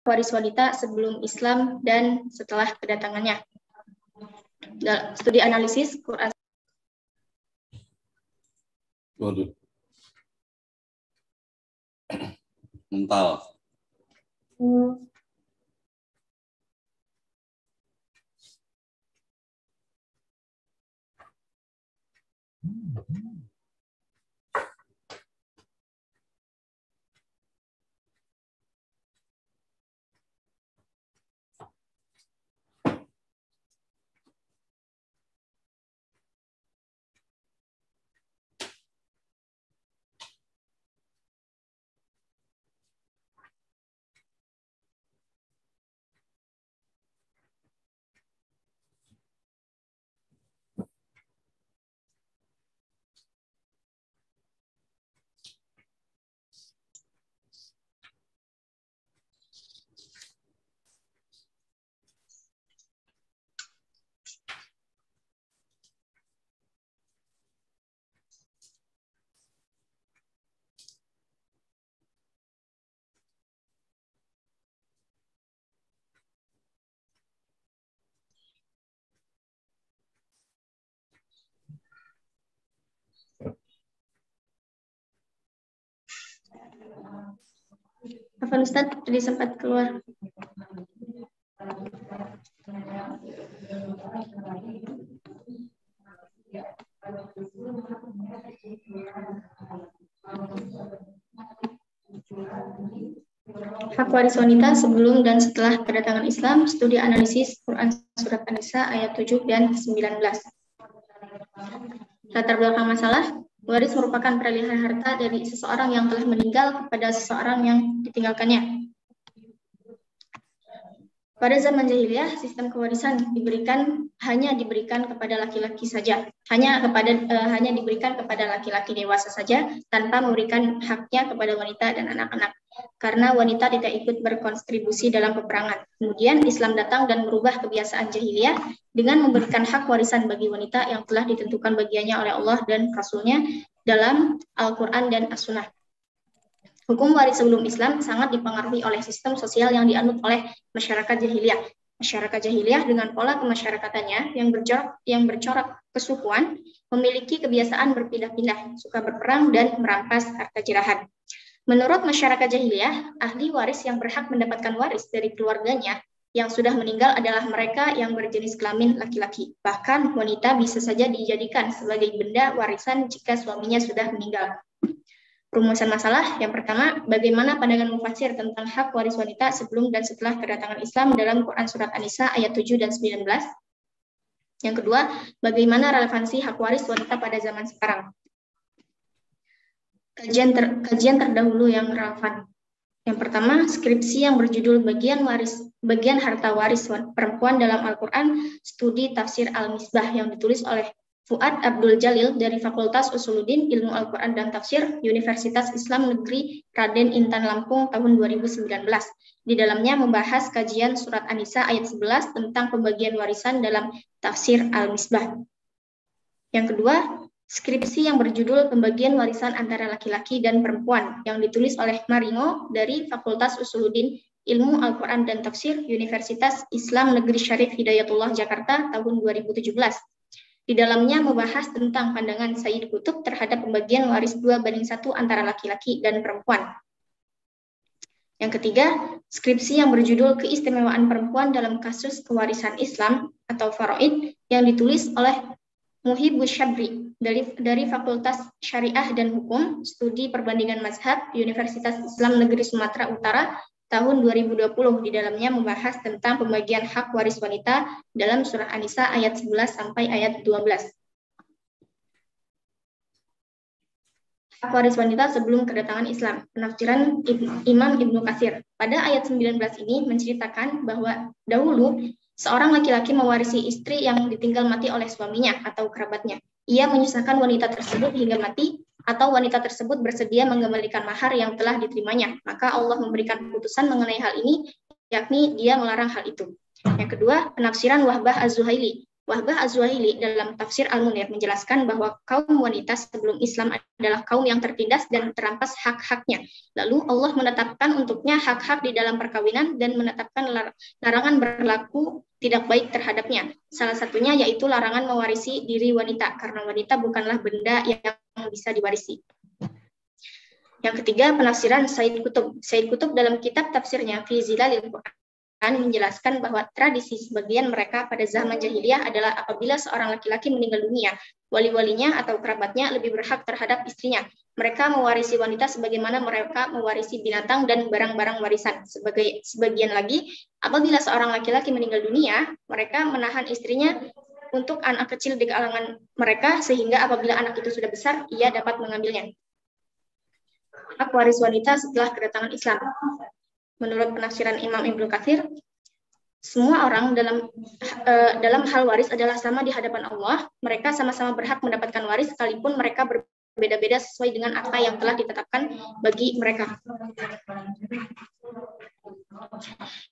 waris wanita sebelum Islam dan setelah kedatangannya. Studi analisis Quran. Waduh. Mental. Afwan Ustaz, tadi sempat keluar. Hak waris wanita sebelum dan setelah kedatangan Islam, studi analisis Quran Surat An-Nisa ayat 7 dan 19. Latar belakang masalah, waris merupakan peralihan harta dari seseorang yang telah meninggal kepada seseorang yang ditinggalkannya. Pada zaman jahiliyah, sistem kewarisan hanya diberikan kepada laki-laki saja, hanya diberikan kepada laki-laki dewasa saja, tanpa memberikan haknya kepada wanita dan anak-anak, karena wanita tidak ikut berkontribusi dalam peperangan. Kemudian Islam datang dan merubah kebiasaan jahiliyah dengan memberikan hak warisan bagi wanita yang telah ditentukan bagiannya oleh Allah dan Rasul-Nya dalam Al-Quran dan As-Sunnah. Hukum waris sebelum Islam sangat dipengaruhi oleh sistem sosial yang dianut oleh masyarakat jahiliyah. Masyarakat jahiliyah dengan pola kemasyarakatan yang bercorak kesukuan memiliki kebiasaan berpindah-pindah, suka berperang dan merampas harta jerahan. Menurut masyarakat jahiliyah, ahli waris yang berhak mendapatkan waris dari keluarganya yang sudah meninggal adalah mereka yang berjenis kelamin laki-laki. Bahkan wanita bisa saja dijadikan sebagai benda warisan jika suaminya sudah meninggal. Rumusan masalah yang pertama, bagaimana pandangan mufassir tentang hak waris wanita sebelum dan setelah kedatangan Islam dalam Quran Surat An-Nisa ayat 7 dan 19. Yang kedua, bagaimana relevansi hak waris wanita pada zaman sekarang. Kajian terdahulu yang relevan. Yang pertama, skripsi yang berjudul bagian harta waris perempuan dalam Al-Quran, studi tafsir Al-Misbah yang ditulis oleh Fuad Abdul Jalil dari Fakultas Usuluddin Ilmu Al-Quran dan Tafsir Universitas Islam Negeri Raden Intan Lampung tahun 2019. Di dalamnya membahas kajian surat An-Nisa ayat 11 tentang pembagian warisan dalam tafsir Al-Misbah. Yang kedua, skripsi yang berjudul Pembagian Warisan Antara Laki-laki dan Perempuan yang ditulis oleh Maringo dari Fakultas Usuluddin Ilmu Al-Quran dan Tafsir Universitas Islam Negeri Syarif Hidayatullah Jakarta tahun 2017. Di dalamnya membahas tentang pandangan Sayyid Qutb terhadap pembagian waris 2:1 antara laki-laki dan perempuan. Yang ketiga, skripsi yang berjudul Keistimewaan Perempuan dalam Kasus Kewarisan Islam atau Faraid yang ditulis oleh Muhibus Syabri dari Fakultas Syariah dan Hukum, Studi Perbandingan Mazhab Universitas Islam Negeri Sumatera Utara tahun 2020. Di dalamnya membahas tentang pembagian hak waris wanita dalam surah An-Nisa ayat 11 sampai ayat 12. Hak waris wanita sebelum kedatangan Islam. Penafsiran Imam Ibnu Katsir. Pada ayat 19 ini menceritakan bahwa dahulu seorang laki-laki mewarisi istri yang ditinggal mati oleh suaminya atau kerabatnya. Ia menyusahkan wanita tersebut hingga mati, atau wanita tersebut bersedia mengembalikan mahar yang telah diterimanya. Maka Allah memberikan keputusan mengenai hal ini, yakni dia melarang hal itu. Yang kedua, penafsiran Wahbah Az-Zuhaili. Wahbah Az-Zuhaili dalam tafsir Al-Munir menjelaskan bahwa kaum wanita sebelum Islam adalah kaum yang tertindas dan terampas hak-haknya. Lalu Allah menetapkan untuknya hak-hak di dalam perkawinan dan menetapkan larangan berlaku tidak baik terhadapnya. Salah satunya yaitu larangan mewarisi diri wanita, karena wanita bukanlah benda yang bisa diwarisi. Yang ketiga, penafsiran Said Qutb. Said Qutb dalam kitab tafsirnya Fi Zilalil Quran menjelaskan bahwa tradisi sebagian mereka pada zaman jahiliyah adalah apabila seorang laki-laki meninggal dunia, wali-walinya atau kerabatnya lebih berhak terhadap istrinya. Mereka mewarisi wanita sebagaimana mereka mewarisi binatang dan barang-barang warisan. Sebagian lagi, apabila seorang laki-laki meninggal dunia, mereka menahan istrinya untuk anak kecil di kalangan mereka, sehingga apabila anak itu sudah besar, ia dapat mengambilnya. Hak waris wanita setelah kedatangan Islam. Menurut penafsiran Imam Ibnu Katsir, semua orang dalam hal waris adalah sama di hadapan Allah. Mereka sama-sama berhak mendapatkan waris sekalipun mereka berbeda-beda sesuai dengan apa yang telah ditetapkan bagi mereka.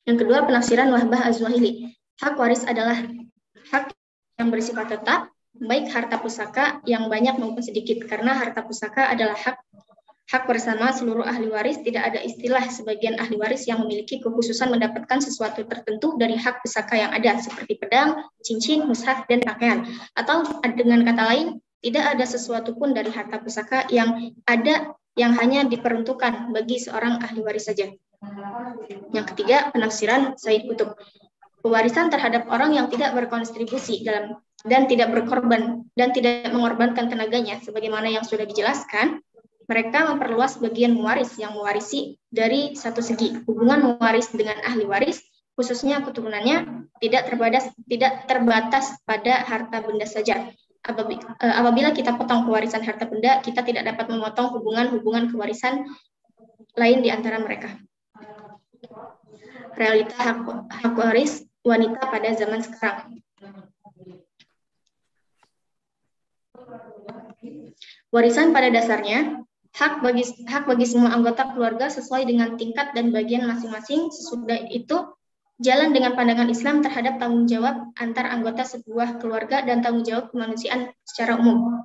Yang kedua, penafsiran Wahbah Az-Zuhaili. Hak waris adalah hak yang bersifat tetap, baik harta pusaka yang banyak maupun sedikit, karena harta pusaka adalah hak bersama seluruh ahli waris. Tidak ada istilah sebagian ahli waris yang memiliki kekhususan mendapatkan sesuatu tertentu dari hak pusaka yang ada, seperti pedang, cincin, mushaf, dan pakaian. Atau dengan kata lain, tidak ada sesuatu pun dari harta pusaka yang ada yang hanya diperuntukkan bagi seorang ahli waris saja. Yang ketiga, penafsiran Said Qutb. Pewarisan terhadap orang yang tidak berkontribusi dan tidak berkorban dan tidak mengorbankan tenaganya, sebagaimana yang sudah dijelaskan. Mereka memperluas bagian mewaris yang mewarisi dari satu segi. Hubungan mewaris dengan ahli waris, khususnya keturunannya, tidak terbatas pada harta benda saja. Apabila kita potong pewarisan harta benda, kita tidak dapat memotong hubungan kewarisan lain di antara mereka. Realita hak waris wanita pada zaman sekarang. Warisan pada dasarnya hak bagi semua anggota keluarga sesuai dengan tingkat dan bagian masing-masing. Sesudah itu, jalan dengan pandangan Islam terhadap tanggung jawab antar anggota sebuah keluarga dan tanggung jawab kemanusiaan secara umum.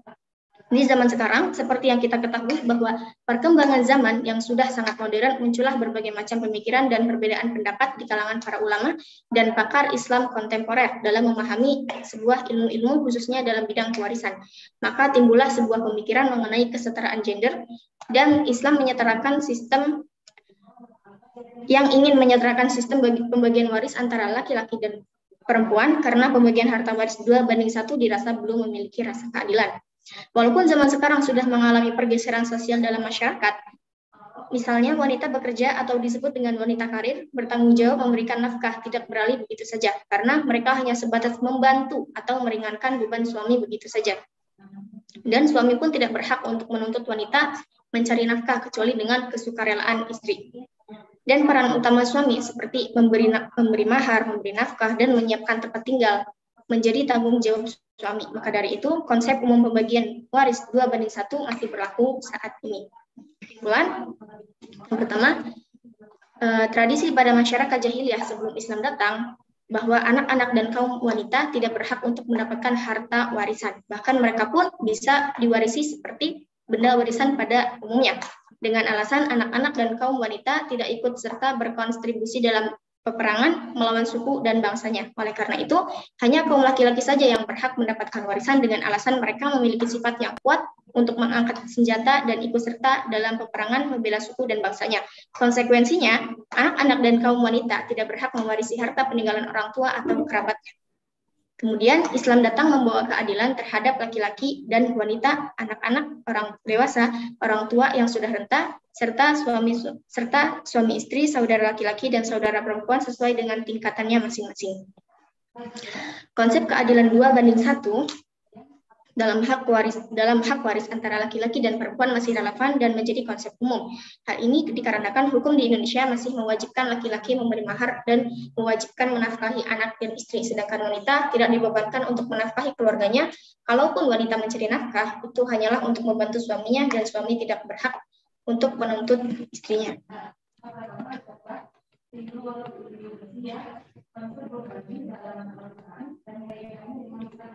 Di zaman sekarang, seperti yang kita ketahui bahwa perkembangan zaman yang sudah sangat modern, muncullah berbagai macam pemikiran dan perbedaan pendapat di kalangan para ulama dan pakar Islam kontemporer dalam memahami sebuah ilmu-ilmu khususnya dalam bidang kewarisan. Maka timbullah sebuah pemikiran mengenai kesetaraan gender, dan Islam menyetarakan sistem yang ingin menyetarakan sistem pembagian waris antara laki-laki dan perempuan, karena pembagian harta waris 2:1 dirasa belum memiliki rasa keadilan. Walaupun zaman sekarang sudah mengalami pergeseran sosial dalam masyarakat, misalnya wanita bekerja atau disebut dengan wanita karir, bertanggung jawab memberikan nafkah, tidak beralih begitu saja, karena mereka hanya sebatas membantu atau meringankan beban suami begitu saja. Dan suami pun tidak berhak untuk menuntut wanita mencari nafkah kecuali dengan kesukarelaan istri. Dan peran utama suami seperti memberi mahar, memberi nafkah, dan menyiapkan tempat tinggal menjadi tanggung jawab suami. Maka dari itu, konsep umum pembagian waris 2:1 masih berlaku saat ini. Kesimpulan, yang pertama, tradisi pada masyarakat jahiliyah sebelum Islam datang, bahwa anak-anak dan kaum wanita tidak berhak untuk mendapatkan harta warisan. Bahkan mereka pun bisa diwarisi seperti benda warisan pada umumnya, dengan alasan anak-anak dan kaum wanita tidak ikut serta berkontribusi dalam peperangan melawan suku dan bangsanya. Oleh karena itu, hanya kaum laki-laki saja yang berhak mendapatkan warisan dengan alasan mereka memiliki sifat yang kuat untuk mengangkat senjata dan ikut serta dalam peperangan membela suku dan bangsanya. Konsekuensinya, anak-anak dan kaum wanita tidak berhak mewarisi harta peninggalan orang tua atau kerabatnya. Kemudian Islam datang membawa keadilan terhadap laki-laki dan wanita, anak-anak, orang dewasa, orang tua yang sudah renta, serta suami istri, saudara laki-laki dan saudara perempuan sesuai dengan tingkatannya masing-masing. Konsep keadilan 2:1 dalam hak waris antara laki-laki dan perempuan masih relevan dan menjadi konsep umum. Hal ini dikarenakan hukum di Indonesia masih mewajibkan laki-laki memberi mahar dan mewajibkan menafkahi anak dan istri, sedangkan wanita tidak dibebankan untuk menafkahi keluarganya. Kalaupun wanita mencari nafkah, itu hanyalah untuk membantu suaminya dan suami tidak berhak untuk menuntut istrinya.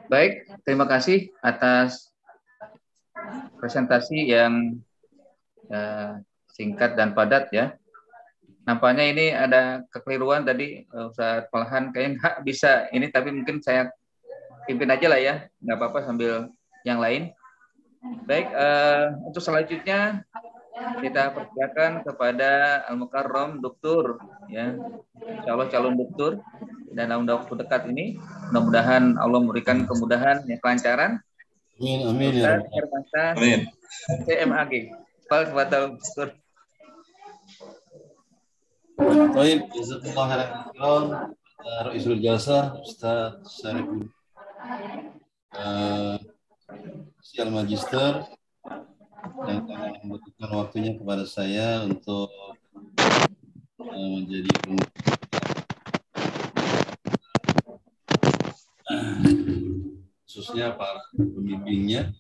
Baik, terima kasih atas presentasi yang singkat dan padat ya. Nampaknya ini ada kekeliruan tadi, Ustaz Falhan kayaknya nggak bisa ini, tapi mungkin saya pimpin aja lah ya, nggak apa-apa sambil yang lain. Baik, untuk selanjutnya kita persilakan kepada Al-Mukarram Doktur ya. Insya Allah calon doktur dan dalam waktu dekat ini mudah-mudahan Allah memberikan kemudahan yang kelancaran. Amin, amin ya Ustaz Rabb. Hermanta Amin. CMAG. Fadhil Doktur. Baik, jazakallah khairan. Ra'isul Jalsah Ustaz Syarifudin Sial Magister yang telah memberikan waktunya kepada saya untuk menjadi khususnya para pembimbingnya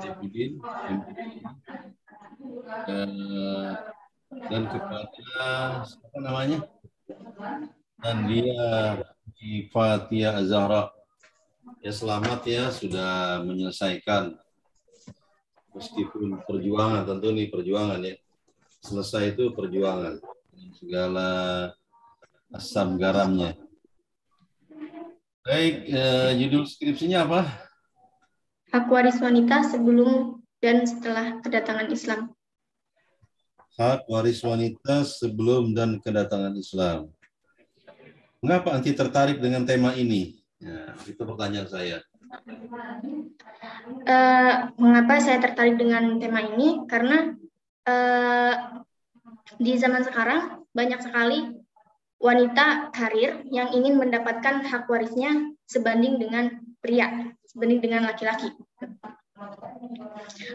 Syarifudin dan kepada siapa namanya dan dia di Fathia Azhara ya, selamat ya sudah menyelesaikan meskipun perjuangan, tentu ini perjuangan ya, selesai itu perjuangan segala asam garamnya. Baik, judul skripsinya apa? Hak waris wanita sebelum dan setelah kedatangan Islam. Hak waris wanita sebelum dan kedatangan Islam. Mengapa anti tertarik dengan tema ini? Ya, itu pertanyaan saya. Mengapa saya tertarik dengan tema ini? Karena di zaman sekarang banyak sekali wanita karir yang ingin mendapatkan hak warisnya sebanding dengan pria, sebanding dengan laki-laki.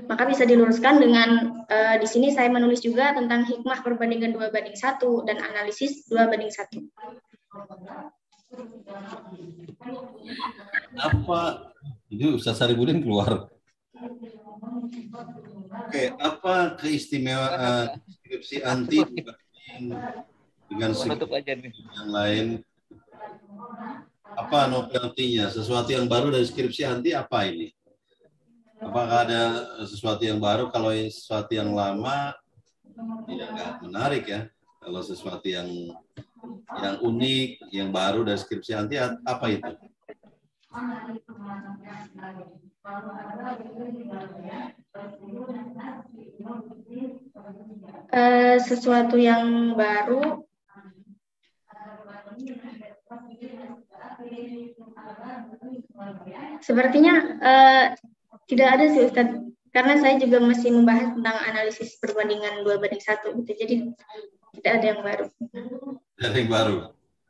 Maka bisa diluruskan dengan di sini saya menulis juga tentang hikmah perbandingan 2:1 dan analisis 2:1. Apa itu Ustaz Syarifudin keluar? Oke, apa keistimewaan skripsi anti dengan skripsi yang lain? Apa novelty-nya? Sesuatu yang baru dari skripsi anti apa ini? Apakah ada sesuatu yang baru? Kalau sesuatu yang lama, ya nggak menarik ya. Kalau sesuatu yang unik, yang baru dari skripsi anti, apa itu? Sesuatu yang baru, sepertinya tidak ada sih Ustadz, karena saya juga masih membahas tentang analisis perbandingan 2:1 gitu. Jadi tidak ada yang baru. Ada yang baru.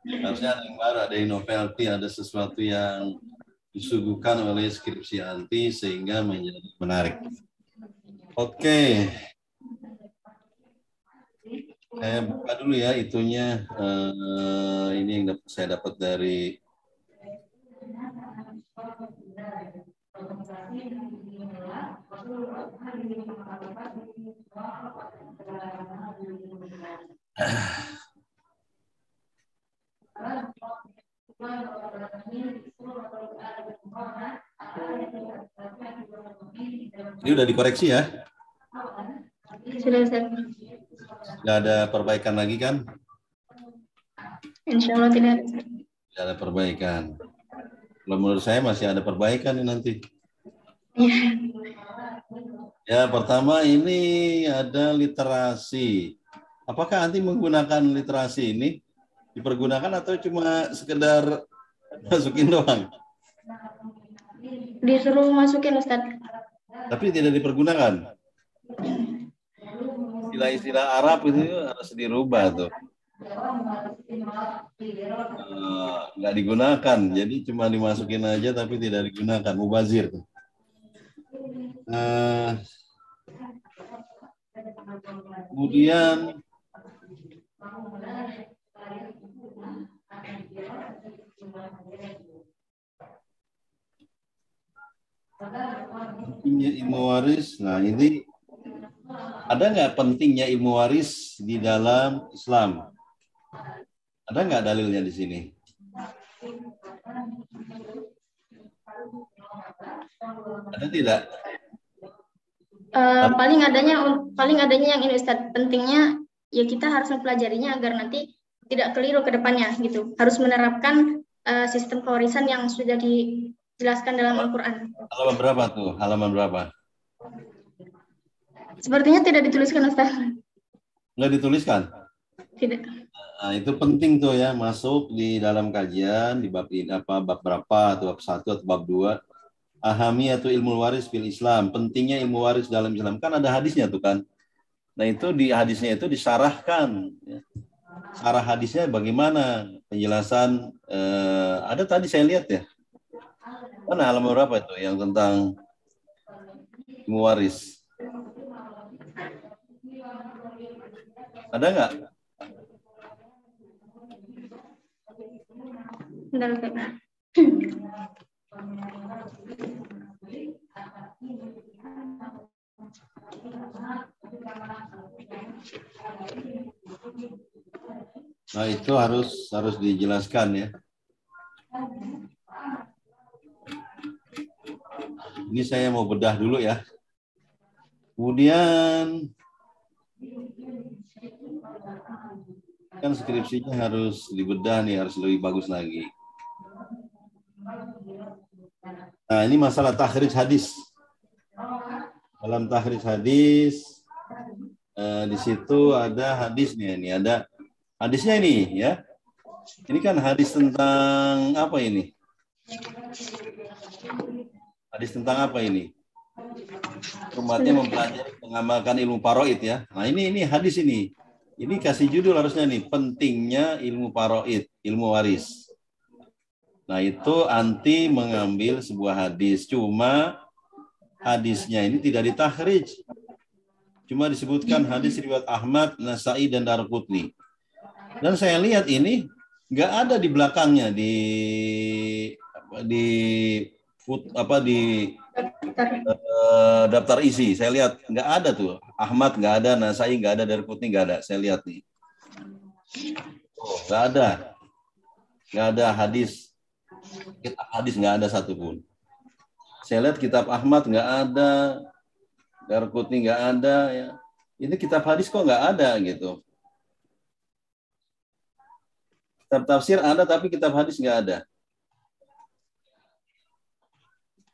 Harusnya ada yang baru, ada yang novelty, ada sesuatu yang disuguhkan oleh skripsi anti sehingga menjadi menarik. Oke. Saya buka dulu ya itunya. Ini yang saya dapat dari ini udah dikoreksi ya? Sudah, Ustaz. Tidak ada perbaikan lagi kan? Insya Allah tidak ada. Tidak ada perbaikan. Kalau menurut saya masih ada perbaikan ini nanti. Ya, pertama ini ada literasi. Apakah anti menggunakan literasi ini? Dipergunakan atau cuma sekedar masukin doang? Disuruh masukin, Ustaz. Tapi tidak dipergunakan. Istilah-istilah Arab itu harus dirubah tuh. Nggak digunakan, jadi cuma dimasukin aja tapi tidak digunakan, mubazir tuh. Kemudian pentingnya ilmu waris. Nah, ini ada nggak pentingnya ilmu waris di dalam Islam? Ada nggak dalilnya di sini? Ada tidak? Paling adanya yang ini Ustaz, pentingnya ya kita harus mempelajarinya agar nanti tidak keliru ke depannya gitu. Harus menerapkan sistem pewarisan yang sudah dijelaskan dalam Al-Qur'an. Halaman berapa tuh? Halaman berapa? Sepertinya tidak dituliskan Ustaz. Nggak dituliskan? Tidak. Nah, itu penting tuh ya, masuk di dalam kajian di bab ini apa, bab berapa atau bab 1 atau bab 2. Ahamiyatu ilmu waris fil Islam, pentingnya ilmu waris dalam Islam. Kan ada hadisnya tuh kan. Nah, itu di hadisnya itu disarahkan ya. Sarah hadisnya bagaimana? Penjelasan ada tadi saya lihat ya. Mana halaman berapa itu yang tentang ilmu waris? Ada nggak? Bentar. Nah, itu harus dijelaskan ya. Ini saya mau bedah dulu ya. Kemudian kan skripsinya harus dibedah nih, harus lebih bagus lagi. Nah, ini masalah takhrij hadis. Dalam takhrij hadis, di situ ada hadisnya. Ini ada hadisnya ini ya. Ini kan hadis tentang apa ini? Hadis tentang apa ini? Umatnya mempelajari mengamalkan ilmu faraid ya. Nah, ini hadis ini. Ini kasih judul harusnya nih, pentingnya ilmu faraid, ilmu waris. Nah, itu anti mengambil sebuah hadis. Cuma hadisnya ini tidak ditakhrij. Cuma disebutkan hadis riwayat Ahmad, Nasai, dan Daraqutni. Dan saya lihat ini nggak ada di belakangnya di daftar isi. Saya lihat nggak ada tuh. Ahmad nggak ada, Nasai nggak ada, Daraqutni nggak ada. Saya lihat nih. Oh, nggak ada hadis. Kitab hadis nggak ada satupun. Saya lihat kitab Ahmad nggak ada, Daraqutni nggak ada. Ya. Ini kitab hadis kok nggak ada gitu. Kitab tafsir ada tapi kitab hadis nggak ada.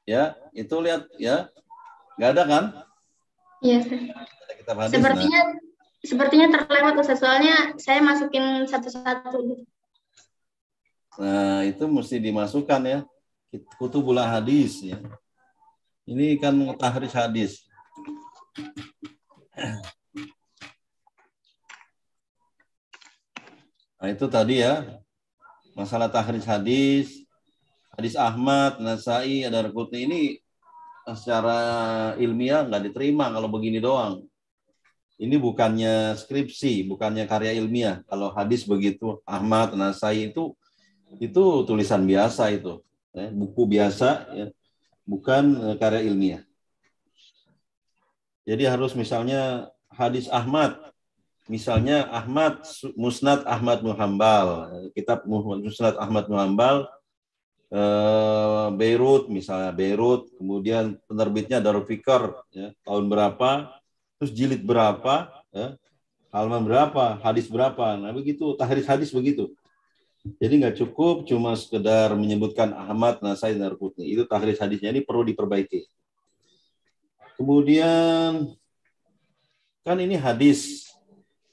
Ya, itu lihat ya, nggak ada kan? Iya. Kitab hadis, sepertinya terlewat Ustaz, soalnya saya masukin satu-satu. Nah, itu mesti dimasukkan ya. Kutubul hadis ya. Ini kan tahrij hadis. Nah, itu tadi ya. Masalah tahrij hadis, hadis Ahmad, Nasai, Daraqutni ini secara ilmiah nggak diterima kalau begini doang. Ini bukannya skripsi, bukannya karya ilmiah. Kalau hadis begitu, Ahmad, Nasai itu tulisan biasa itu, ya, buku biasa, ya, bukan karya ilmiah. Jadi harus misalnya hadis Ahmad, misalnya Musnad Ahmad bin Hanbal, kitab Musnad Ahmad bin Hanbal, Beirut misalnya, kemudian penerbitnya Darul Fikr, ya, tahun berapa, terus jilid berapa, ya, halaman berapa, hadis berapa, nah begitu, tahrij hadis begitu. Jadi nggak cukup cuma sekedar menyebutkan Ahmad, Nasai, dan Daraqutni. Itu tahrij hadisnya ini perlu diperbaiki. Kemudian kan ini hadis.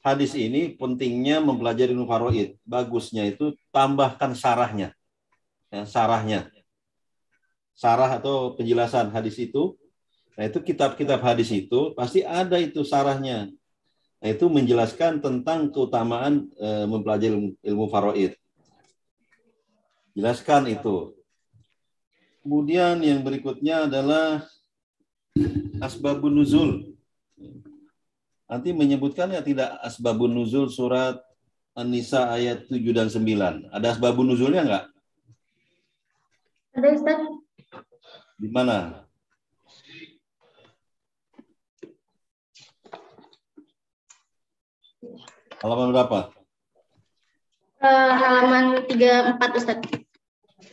Hadis ini pentingnya mempelajari ilmu faraid. Bagusnya itu tambahkan sarahnya. Ya, sarah atau penjelasan hadis itu. Nah, itu kitab-kitab hadis itu pasti ada itu sarahnya. Nah, itu menjelaskan tentang keutamaan mempelajari ilmu faraid. Jelaskan itu. Kemudian yang berikutnya adalah asbabun nuzul. Nanti menyebutkan ya tidak asbabun nuzul surat An-Nisa ayat 7 dan 9. Ada asbabun nuzulnya enggak? Ada Ustaz. Di mana? Halaman berapa? Halaman 34 Ustaz.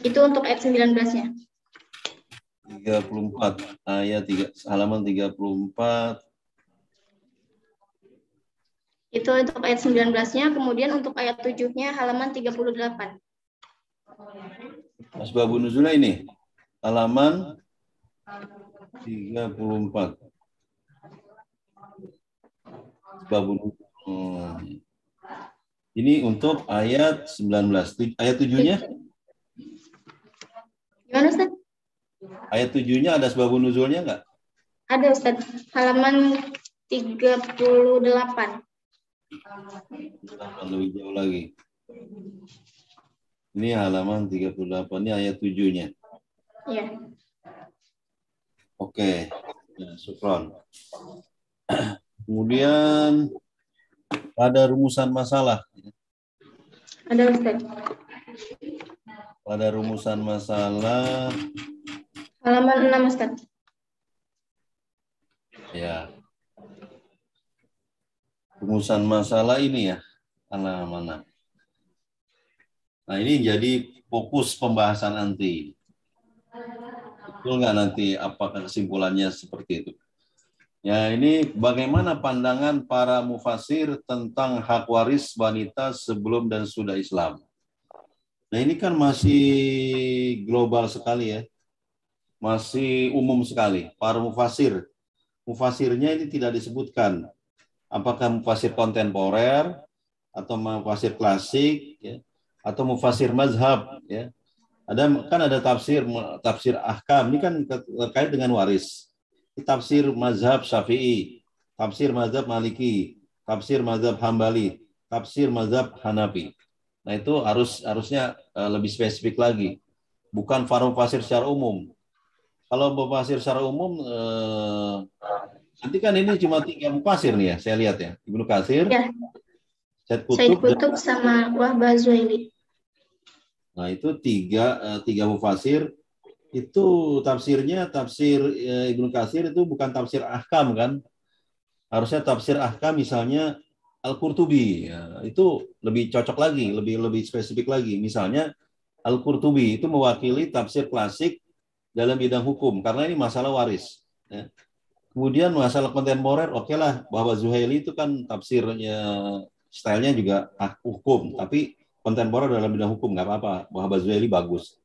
Itu untuk ayat 19-nya. 34 ayat 3 halaman 34. Itu untuk ayat 19-nya, kemudian untuk ayat 7-nya halaman 38. Asbabun nuzulnya ini halaman 34. Asbabun ini untuk ayat 19. Ayat 7-nya? Gimana, Ustaz? Ayat 7-nya ada asbabun nuzulnya enggak? Ada, Ustaz. Halaman 38. Lebih jauh lagi. Ini halaman 38, ini ayat 7-nya. Iya. Oke. Ya, syukron. Kemudian pada rumusan masalah. Ada, Ustaz. Pada rumusan masalah. Halaman 6, Ustaz. Ya. Rumusan masalah ini ya. Mana? Nah, ini jadi fokus pembahasan nanti. Betul nggak nanti apakah kesimpulannya seperti itu? Ya, ini bagaimana pandangan para mufasir tentang hak waris wanita sebelum dan sudah Islam. Nah, ini kan masih global sekali ya. Masih umum sekali. Para mufasirnya ini tidak disebutkan. Apakah mufasir kontemporer atau mufasir klasik ya, atau mufasir mazhab ya. Ada tafsir ahkam, ini kan terkait dengan waris. Tafsir mazhab Syafi'i, tafsir mazhab Maliki, tafsir mazhab Hambali, tafsir mazhab Hanafi. Nah, itu harusnya lebih spesifik lagi. Bukan mufasir secara umum. Kalau mufasir secara umum nanti kan ini cuma 3 mufasir nih ya, saya lihat ya. Ibnu Katsir, Ya. Said Said Qutb, Qutb sama Wahbah Zuhaili. nah, itu tiga mufasir. Itu tafsirnya, tafsir Ibnu Katsir itu bukan tafsir ahkam kan? Harusnya tafsir ahkam misalnya Al-Qurtubi. Ya, itu lebih cocok lagi, lebih spesifik lagi. Misalnya Al-Qurtubi itu mewakili tafsir klasik dalam bidang hukum karena ini masalah waris. Ya. Kemudian masalah kontemporer, oke lah, bahwa Zuhaili itu kan tafsirnya, stylenya juga hukum, tapi kontemporer dalam bidang hukum nggak apa-apa. Bahwa Zuhaili bagus.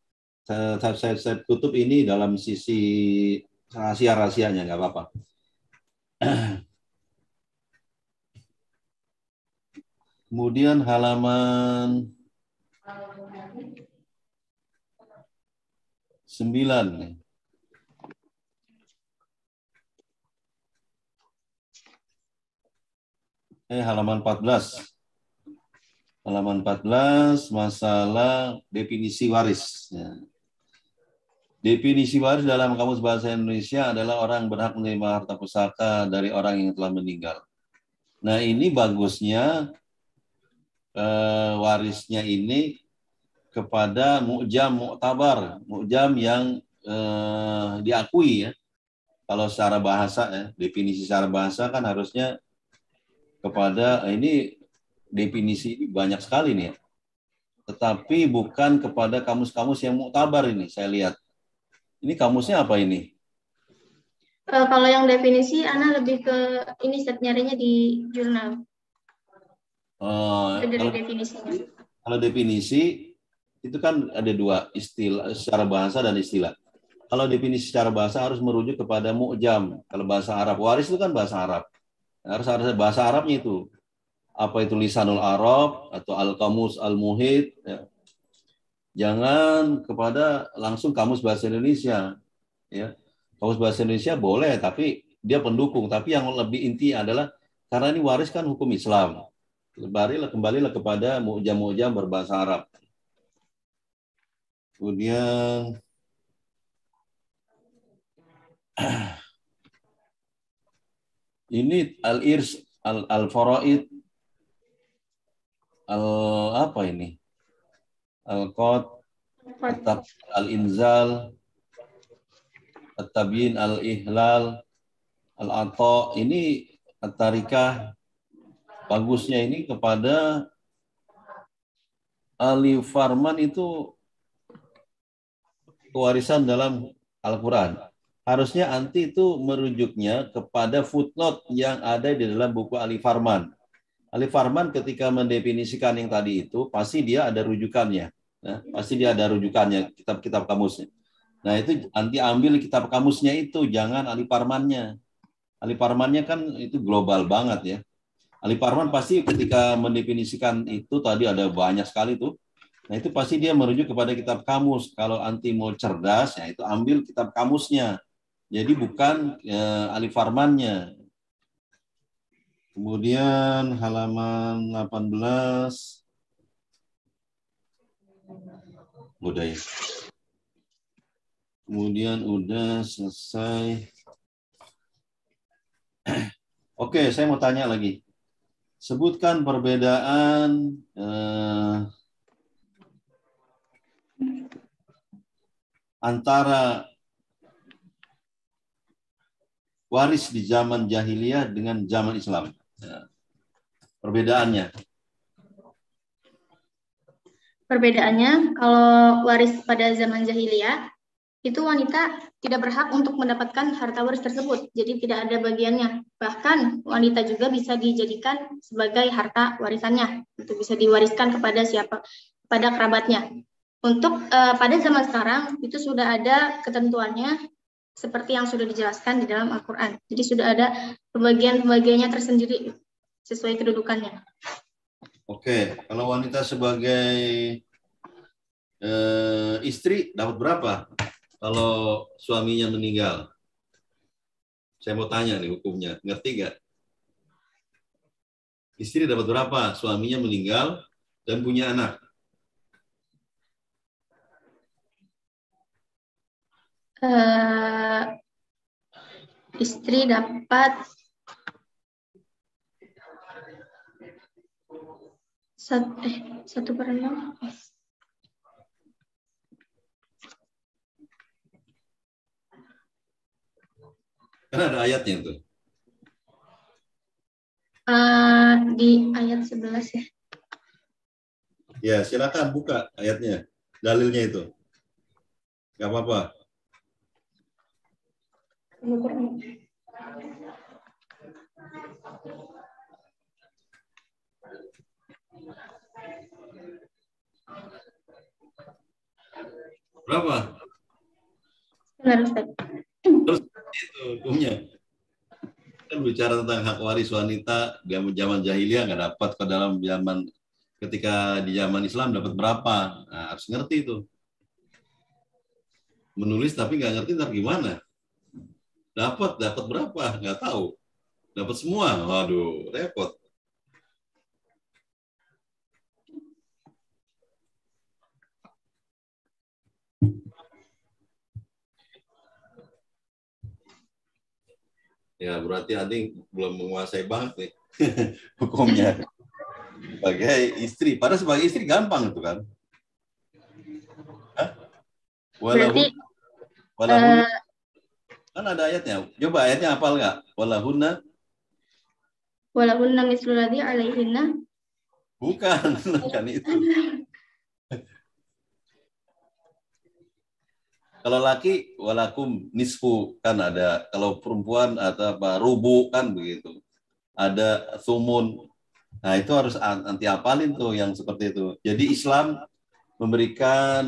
Saya tutup ini dalam sisi rahasia-rahasianya, nggak apa-apa. Kemudian halaman 9. Halaman 14. Halaman 14, masalah definisi waris. Ya. Definisi waris dalam Kamus Bahasa Indonesia adalah orang berhak menerima harta pusaka dari orang yang telah meninggal. Nah, ini bagusnya warisnya ini kepada mu'jam mu'tabar, mu'jam yang diakui ya. Kalau secara bahasa ya, definisi secara bahasa kan harusnya kepada ini definisi ini banyak sekali nih ya. Tetapi bukan kepada kamus-kamus yang mu'tabar ini saya lihat. Ini kamusnya apa ini? Kalau yang definisi, Ana lebih ke ini nyarinya di jurnal. Dari definisinya. Kalau definisi itu kan ada 2 istilah secara bahasa dan istilah. Kalau definisi secara bahasa harus merujuk kepada mu'jam. Kalau bahasa Arab, waris itu kan bahasa Arab. Harus bahasa Arabnya itu. Apa itu lisanul Arab atau al-qamus al-muhit. Ya. Jangan kepada langsung kamus bahasa Indonesia. Ya. Kamus bahasa Indonesia boleh, tapi dia pendukung. Tapi yang lebih inti adalah karena ini waris kan hukum Islam. Kembalilah kepada mu'jam-mu'jam berbahasa Arab. Kemudian ini al-irs, al-faraid, apa ini? Al-qad, al-inzal, at-tabyin, al-ihlal, al-ata. Ini at-tarikah. Bagusnya ini kepada ahli farman itu kewarisan dalam Al-Quran. Harusnya anti itu merujuknya kepada footnote yang ada di dalam buku Ali Farman. Ali Farman ketika mendefinisikan yang tadi itu, pasti dia ada rujukannya. Nah, pasti dia ada rujukannya, kitab-kitab kamusnya. Nah, itu anti ambil kitab kamusnya itu, jangan Ali Farmannya. Ali Farmannya kan itu global banget ya. Ali Farman pasti ketika mendefinisikan itu, tadi ada banyak sekali tuh. Nah, itu pasti dia merujuk kepada kitab kamus. Kalau anti mau cerdas, ya itu ambil kitab kamusnya. Jadi bukan Ali Farmannya. Kemudian halaman 18. Udah ya. Kemudian udah selesai. Oke, saya mau tanya lagi. Sebutkan perbedaan antara waris di zaman jahiliyah dengan zaman Islam. Perbedaannya. Perbedaannya, kalau waris pada zaman jahiliyah, itu wanita tidak berhak untuk mendapatkan harta waris tersebut. Jadi tidak ada bagiannya. Bahkan wanita juga bisa dijadikan sebagai harta warisannya. Itu bisa diwariskan kepada siapa? Kepada kerabatnya. Untuk pada zaman sekarang, itu sudah ada ketentuannya seperti yang sudah dijelaskan di dalam Al-Quran. Jadi sudah ada pembagian-pembagiannya tersendiri sesuai kedudukannya. Oke, kalau wanita sebagai istri dapat berapa kalau suaminya meninggal? Saya mau tanya nih hukumnya, ngerti nggak? Istri dapat berapa? Suaminya meninggal dan punya anak. Istri dapat satu per 6. Karena ada ayatnya itu. Di ayat 11 ya. Ya, silakan buka ayatnya, dalilnya itu. Nggak apa-apa. Berapa? Benar, Ustaz. Terus itu hukumnya. Kan bicara tentang hak waris wanita zaman jahiliyah nggak dapat, ke dalam zaman ketika di zaman Islam dapat berapa? Nah, harus ngerti itu. Menulis tapi nggak ngerti ntar gimana? Dapat berapa? Nggak tahu. Dapat semua. Waduh, repot. Ya, berarti Ading belum menguasai banget nih hukumnya sebagai istri. Padahal sebagai istri gampang itu kan. Hah? Walahun, walahun, kan ada ayatnya. Coba ayatnya hafal nggak? Walahunna. Walahunna mislu ladzi alaihinna. Bukan, kan itu. Kalau laki walakum nisfu kan ada. Kalau perempuan ada apa? Rubu kan begitu. Ada sumun. Nah, itu harus anti hafalin tuh yang seperti itu. Jadi Islam memberikan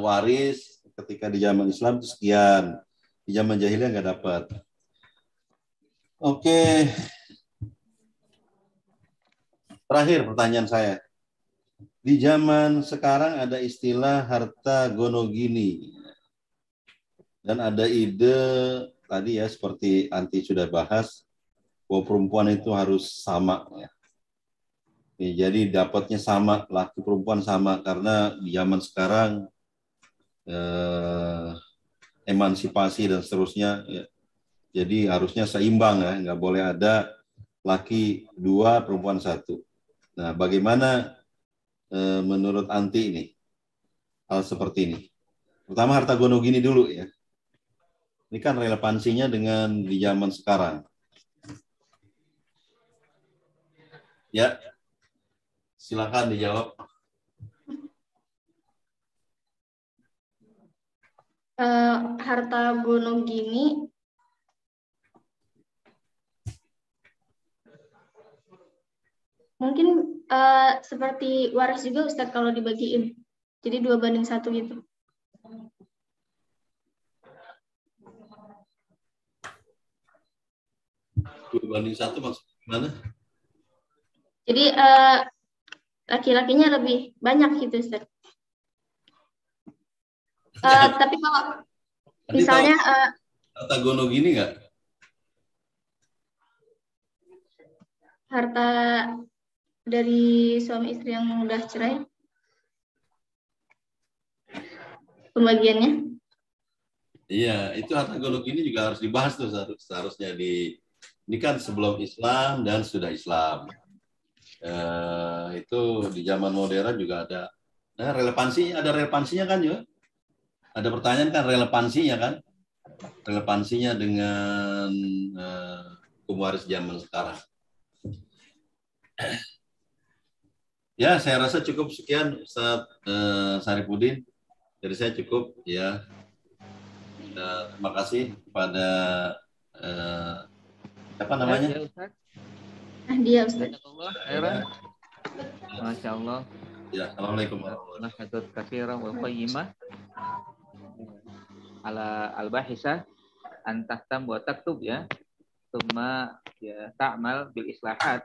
waris ketika di zaman Islam itu sekian. Di zaman jahiliyah nggak dapat. Oke. Terakhir pertanyaan saya. Di zaman sekarang ada istilah harta gonogini. Dan ada ide tadi ya, seperti Anti sudah bahas, bahwa perempuan itu harus sama. Ya. Jadi dapatnya sama, laki perempuan sama, karena di zaman sekarang emansipasi dan seterusnya. Ya. Jadi harusnya seimbang ya, nggak boleh ada laki 2, perempuan 1. Nah, bagaimana menurut Anti ini hal seperti ini? Pertama harta gonogini dulu ya. Ini kan relevansinya dengan di zaman sekarang. Ya, silakan dijawab. Harta Gonogini mungkin seperti waris juga Ustadz kalau dibagiin. Jadi 2:1 gitu. Dua banding satu maksudnya gimana? Jadi laki-lakinya lebih banyak gitu Ustadz. Tapi kalau Nanti misalnya harta gono gini nggak? harta dari suami istri yang udah cerai, pembagiannya. Iya, itu harta gono gini juga harus dibahas tuh seharusnya ini kan sebelum Islam dan sudah Islam. Itu di zaman modern juga ada. Nah, ada relevansinya kan ya? Ada pertanyaan kan relevansinya kan? Relevansinya dengan hukum waris zaman sekarang. Ya, saya rasa cukup sekian Ustaz Sarifudin. Dari saya cukup ya. Terima kasih kepada apa namanya? Ya, Ustaz. Dia Ustaz. Masya Allah. Ya, assalamualaikum warahmatullahi wabarakatuh. Katsiran wa qayyimah ala al-bahisah an tahtam wa taktub ya. Tsumma ya ta'mal bil islahat.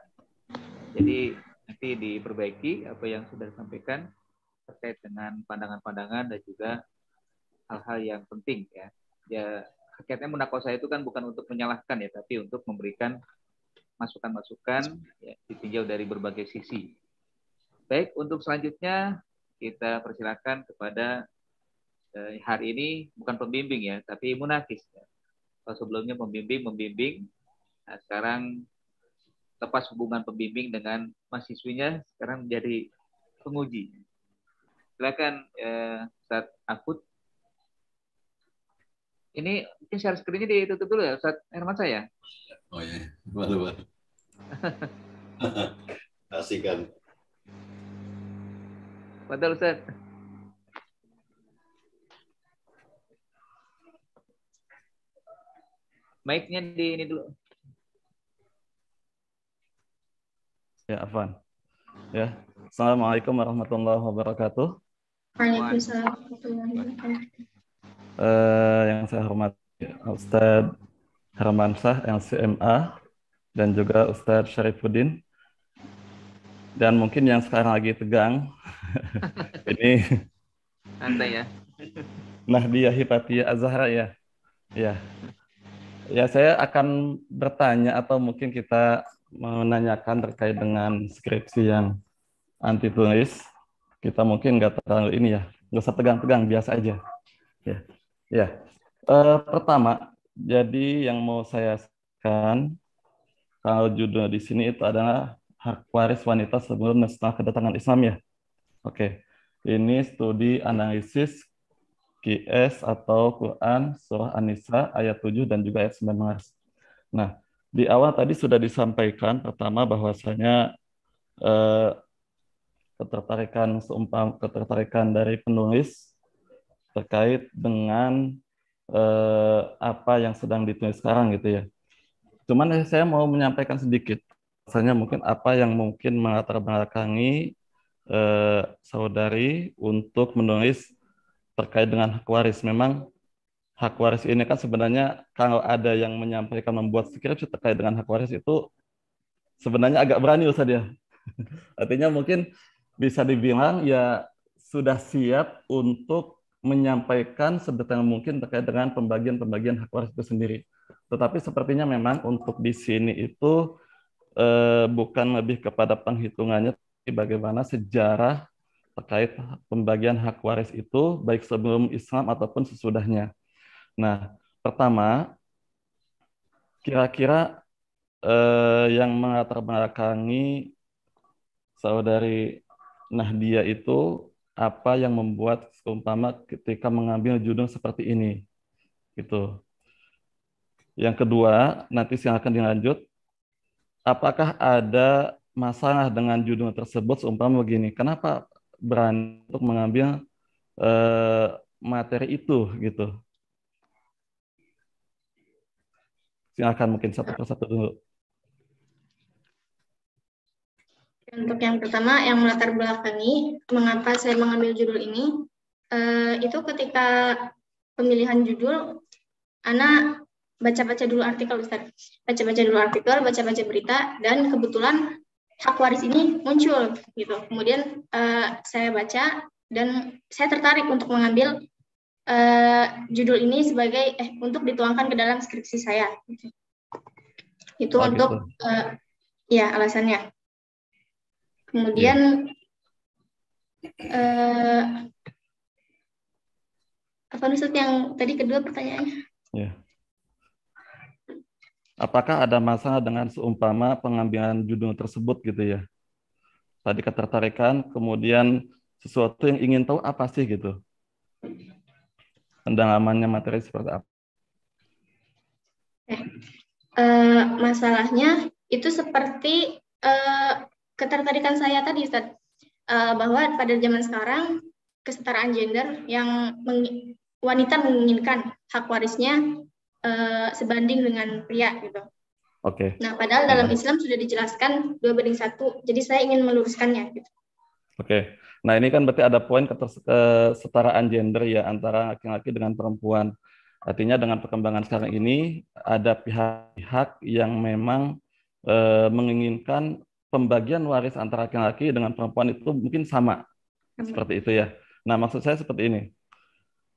Jadi nanti diperbaiki apa yang sudah disampaikan terkait dengan pandangan-pandangan dan juga hal-hal yang penting ya. Ya hakikatnya munakosa itu kan bukan untuk menyalahkan ya, tapi untuk memberikan masukan-masukan ya, ditinjau dari berbagai sisi. Baik, untuk selanjutnya kita persilakan kepada hari ini bukan pembimbing ya, tapi munakis. Ya. Kalau sebelumnya membimbing, nah sekarang lepas hubungan pembimbing dengan mahasiswinya, sekarang menjadi penguji. Silakan Ustaz Akut. Ini mungkin share screen-nya ditutup dulu ya, Ustaz Hermansyah ya. Oh ya, baru. Kasih kan. Padahal Ustaz. Mic-nya di ini dulu. Ya, Afwan. Ya. Assalamualaikum warahmatullahi wabarakatuh. Waalaikumsalam warahmatullahi wabarakatuh. Yang saya hormati Ustadz Hermansyah LCMA dan juga Ustadz Syarifudin. Dan mungkin yang sekarang lagi tegang ini santai ya. Nahdia Hipatia Azhara ya. Ya. Ya, saya akan bertanya atau mungkin kita menanyakan terkait dengan skripsi yang anti tulis. Kita mungkin nggak terlalu ini ya, nggak usah tegang-tegang, biasa aja. Ya. Pertama, jadi yang mau saya sampaikan kalau judul di sini itu adalah hak waris wanita sebelum dan setelah kedatangan Islam ya. Oke, ini studi analisis QS atau Quran Surah An-Nisa ayat 7 dan juga ayat 19. Nah, di awal tadi sudah disampaikan pertama bahwasanya ketertarikan dari penulis terkait dengan apa yang sedang ditulis sekarang gitu ya. Cuman saya mau menyampaikan sedikit, misalnya mungkin apa yang mungkin melatar belakangi saudari untuk menulis terkait dengan hak waris. Memang hak waris ini kan sebenarnya kalau ada yang menyampaikan membuat skripsi terkait dengan hak waris itu sebenarnya agak berani Ustaz ya. Artinya mungkin bisa dibilang ya sudah siap untuk menyampaikan sedetail mungkin terkait dengan pembagian hak waris itu sendiri. Tetapi sepertinya memang untuk di sini itu bukan lebih kepada penghitungannya, tapi bagaimana sejarah terkait pembagian hak waris itu baik sebelum Islam ataupun sesudahnya. Nah, pertama, kira-kira yang melatar belakangi saudari Nahdia itu apa yang membuat seumpama ketika mengambil judul seperti ini, gitu. Yang kedua, nanti silakan dilanjut. Apakah ada masalah dengan judul tersebut seumpama begini? Kenapa berani untuk mengambil materi itu gitu. Silakan mungkin satu persatu dulu. Untuk yang pertama, yang melatar belakangi mengapa saya mengambil judul ini, itu ketika pemilihan judul, Ana baca-baca dulu artikel, Ustaz. Baca-baca dulu artikel, baca-baca berita, dan kebetulan hak waris ini muncul gitu. Kemudian saya baca dan saya tertarik untuk mengambil judul ini sebagai untuk dituangkan ke dalam skripsi saya. Itu untuk ya alasannya. Kemudian apa Ustaz yang tadi kedua pertanyaannya? Ya. Apakah ada masalah dengan seumpama pengambilan judul tersebut gitu ya? Tadi ketertarikan, kemudian sesuatu yang ingin tahu apa sih gitu? Pendalamannya materi seperti apa? Masalahnya itu seperti ketertarikan saya tadi, Ustaz, bahwa pada zaman sekarang kesetaraan gender yang wanita menginginkan hak warisnya sebanding dengan pria gitu. Oke. Nah, padahal dalam Islam sudah dijelaskan 2:1, jadi saya ingin meluruskannya gitu. Oke. Nah, ini kan berarti ada poin kesetaraan gender ya antara laki-laki dengan perempuan. Artinya dengan perkembangan sekarang ini ada pihak-pihak yang memang menginginkan pembagian waris antara laki-laki dengan perempuan itu mungkin sama. Seperti itu ya. Nah, maksud saya seperti ini.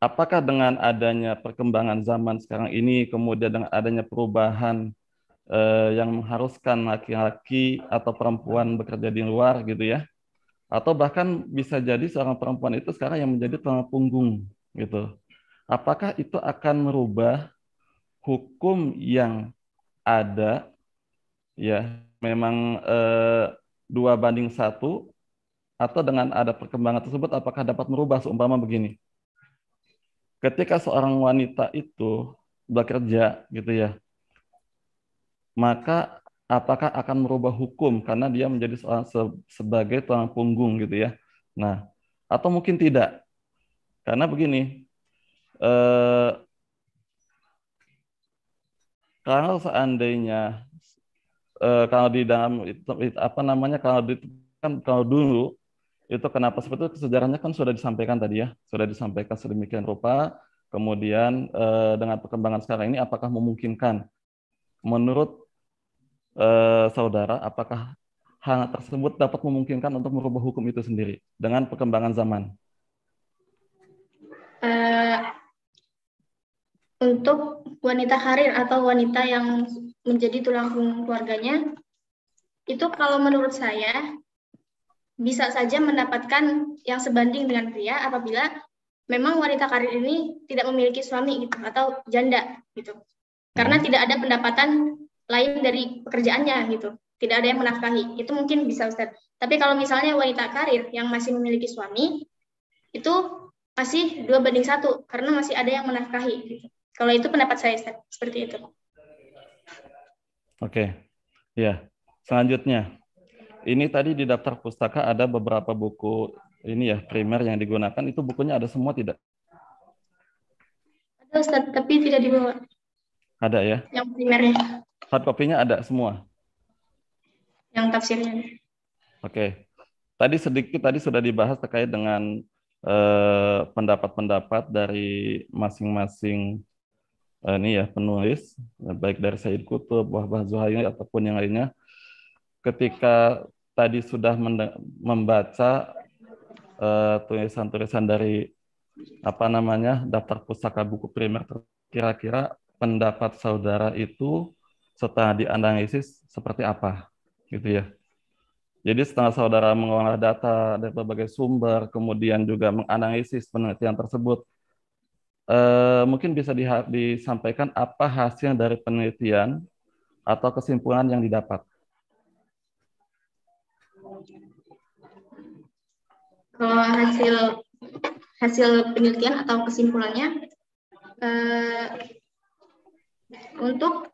Apakah dengan adanya perkembangan zaman sekarang ini, kemudian dengan adanya perubahan yang mengharuskan laki-laki atau perempuan bekerja di luar gitu ya, atau bahkan bisa jadi seorang perempuan itu sekarang yang menjadi tulang punggung gitu. Apakah itu akan merubah hukum yang ada ya memang 2:1, atau dengan ada perkembangan tersebut apakah dapat merubah seumpama begini? Ketika seorang wanita itu bekerja gitu ya, maka apakah akan merubah hukum karena dia menjadi seorang sebagai tulang punggung gitu ya. Nah, atau mungkin tidak. Karena begini, kalau seandainya kalau di dalam apa namanya kalau dulu itu kenapa seperti itu, sejarahnya kan sudah disampaikan tadi ya, sudah disampaikan sedemikian rupa. Kemudian dengan perkembangan sekarang ini apakah memungkinkan menurut saudara, apakah hal tersebut dapat memungkinkan untuk merubah hukum itu sendiri dengan perkembangan zaman? Untuk wanita karir atau wanita yang menjadi tulang punggung keluarganya, itu kalau menurut saya bisa saja mendapatkan yang sebanding dengan pria apabila memang wanita karir ini tidak memiliki suami gitu atau janda gitu. Karena tidak ada pendapatan lain dari pekerjaannya gitu. Tidak ada yang menafkahi. Itu mungkin bisa, Ustaz. Tapi kalau misalnya wanita karir yang masih memiliki suami, itu masih 2:1 karena masih ada yang menafkahi gitu. Kalau itu pendapat saya, Ustaz. Seperti itu. Oke. Ya. Selanjutnya, ini tadi di daftar pustaka ada beberapa buku ini ya, primer yang digunakan. Itu bukunya ada semua tidak? Ada, Ustaz, tapi tidak dibawa. Ada ya? Yang primernya. Hard copy-nya ada semua? Yang tafsirnya. Oke. Tadi sedikit tadi sudah dibahas terkait dengan pendapat-pendapat dari masing-masing ini ya penulis, baik dari Said Qutb, Wahbah Zuhaili ataupun yang lainnya. Ketika tadi sudah membaca tulisan-tulisan dari apa namanya daftar pustaka buku primer, kira-kira pendapat saudara itu setelah dianalisis seperti apa, gitu ya. Jadi setelah saudara mengolah data dari berbagai sumber, kemudian juga menganalisis penelitian tersebut, mungkin bisa disampaikan apa hasil dari penelitian atau kesimpulan yang didapat. Kalau hasil penelitian atau kesimpulannya, untuk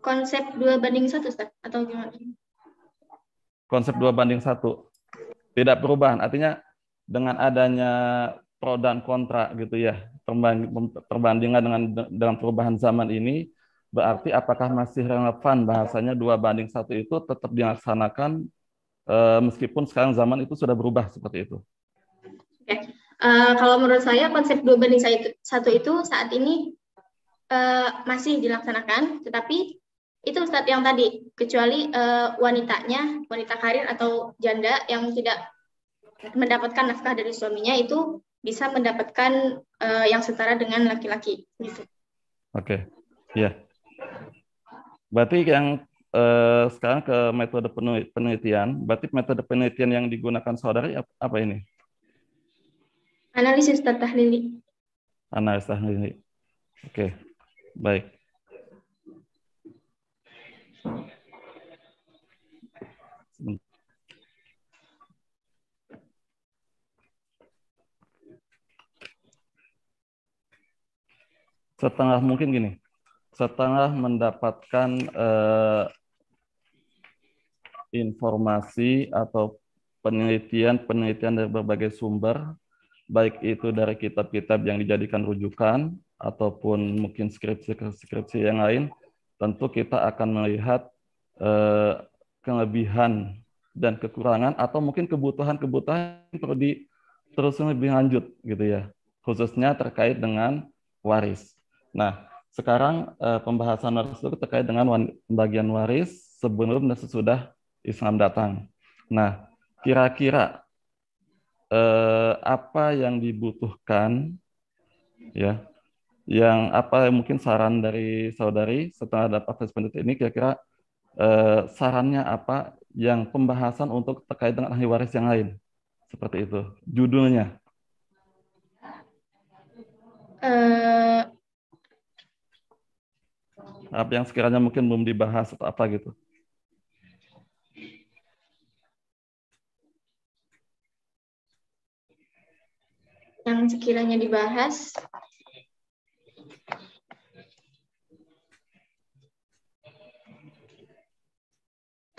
konsep 2:1, Ustaz, atau gimana? Konsep 2:1 tidak perubahan, artinya dengan adanya pro dan kontra gitu ya, perbandingan dengan perubahan zaman ini, berarti apakah masih relevan bahasanya 2:1 itu tetap dilaksanakan meskipun sekarang zaman itu sudah berubah seperti itu? Oke. Kalau menurut saya konsep 2:1 itu saat ini masih dilaksanakan, tetapi itu Ustadz yang tadi, kecuali wanita karir atau janda yang tidak mendapatkan nafkah dari suaminya itu bisa mendapatkan yang setara dengan laki-laki gitu. Oke, ya. Berarti yang sekarang ke metode penelitian, berarti metode penelitian yang digunakan saudari apa ini? Analisis dan tahlili. Analisis tahlili. Oke, baik. Setelah mungkin gini, setelah mendapatkan informasi atau penelitian dari berbagai sumber, baik itu dari kitab-kitab yang dijadikan rujukan ataupun mungkin skripsi yang lain, tentu kita akan melihat kelebihan dan kekurangan atau mungkin kebutuhan yang perlu terus lebih lanjut gitu ya, khususnya terkait dengan waris. Nah, sekarang pembahasan waris itu terkait dengan pembagian waris sebelum dan sesudah Islam datang. Nah, kira-kira apa yang dibutuhkan ya, yang apa mungkin saran dari saudari setelah dapat penelitian ini, kira-kira sarannya apa yang pembahasan untuk terkait dengan ahli waris yang lain seperti itu, judulnya apa yang sekiranya mungkin belum dibahas atau apa gitu. Yang sekiranya dibahas,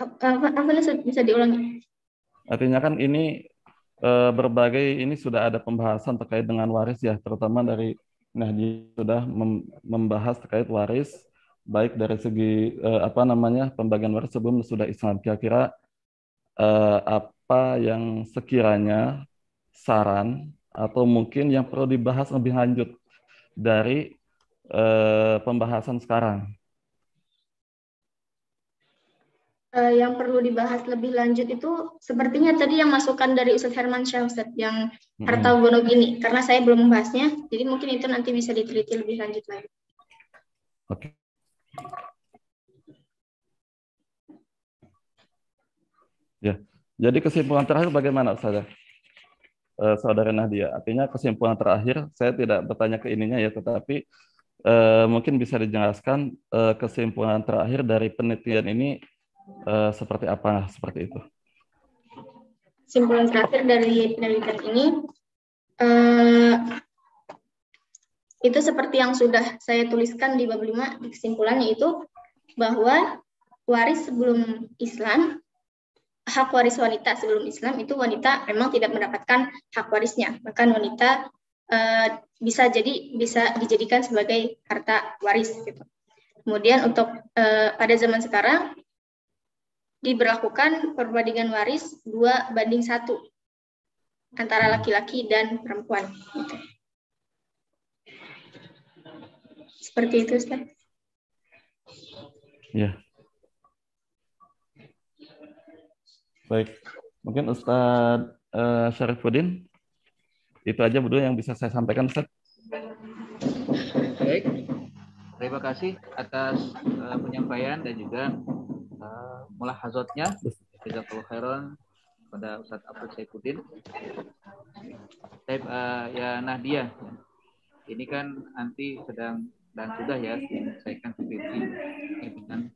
apa bisa diulangi? Artinya kan ini berbagai ini sudah ada pembahasan terkait dengan waris ya, terutama dari Nahdi sudah membahas terkait waris baik dari segi pembagian waris sebelum sudah Islam. Kira-kira apa yang sekiranya saran atau mungkin yang perlu dibahas lebih lanjut dari pembahasan sekarang? Yang perlu dibahas lebih lanjut itu sepertinya tadi yang masukan dari Ustadz Herman Syah, Ustadz, yang harta gono gini, karena saya belum membahasnya, jadi mungkin itu nanti bisa diteliti lebih lanjut lagi. Oke. Ya, jadi kesimpulan terakhir bagaimana, Ustazah? Saudara Nahdia, artinya kesimpulan terakhir, saya tidak bertanya ke ininya ya, tetapi mungkin bisa dijelaskan kesimpulan terakhir dari penelitian ini seperti apa, seperti itu. Kesimpulan terakhir dari penelitian ini, itu seperti yang sudah saya tuliskan di bab 5, di kesimpulannya itu, bahwa waris sebelum Islam, hak waris wanita sebelum Islam itu wanita memang tidak mendapatkan hak warisnya, bahkan wanita bisa dijadikan sebagai harta waris gitu. Kemudian untuk pada zaman sekarang diberlakukan perbandingan waris 2:1 antara laki-laki dan perempuan. Gitu. Seperti itu, Ustaz. Ya. Baik, mungkin Ustadz Syarifuddin, itu aja dulu yang bisa saya sampaikan, Ustadz. Baik, terima kasih atas penyampaian dan juga mulahazatnya. Jazakallahu khairan pada Ustadz Abdul Syaifuddin. Ya Nahdia, ini kan nanti sedang dan sudah ya menyelesaikan skripsi dengan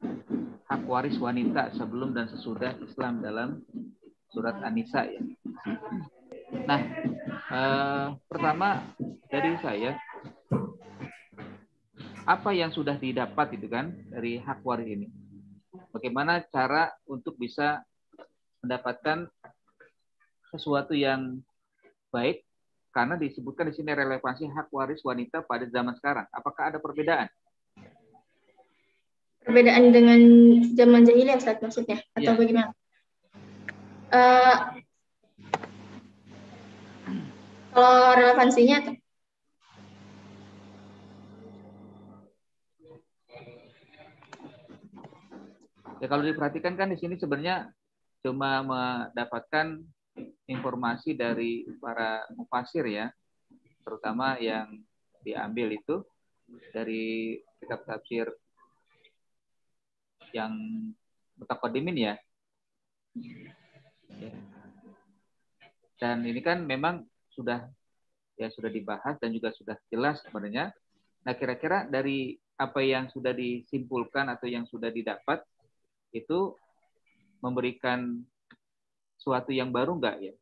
hak waris wanita sebelum dan sesudah Islam dalam surat An-Nisa ya. Nah, pertama dari saya, apa yang sudah didapat itu kan dari hak waris ini? Bagaimana cara untuk bisa mendapatkan sesuatu yang baik karena disebutkan di sini relevansi hak waris wanita pada zaman sekarang. Apakah ada perbedaan? Perbedaan dengan zaman jahiliyah, Ustaz, maksudnya? Atau Iya. bagaimana? Kalau relevansinya, ya kalau diperhatikan kan di sini sebenarnya cuma mendapatkan informasi dari para mufasir ya, terutama yang diambil itu dari kitab tafsir yang mutaqaddimin ya. Dan ini kan memang sudah dibahas dan juga sudah jelas sebenarnya. Nah, kira-kira dari apa yang sudah disimpulkan atau yang sudah didapat itu memberikan suatu yang baru enggak ya?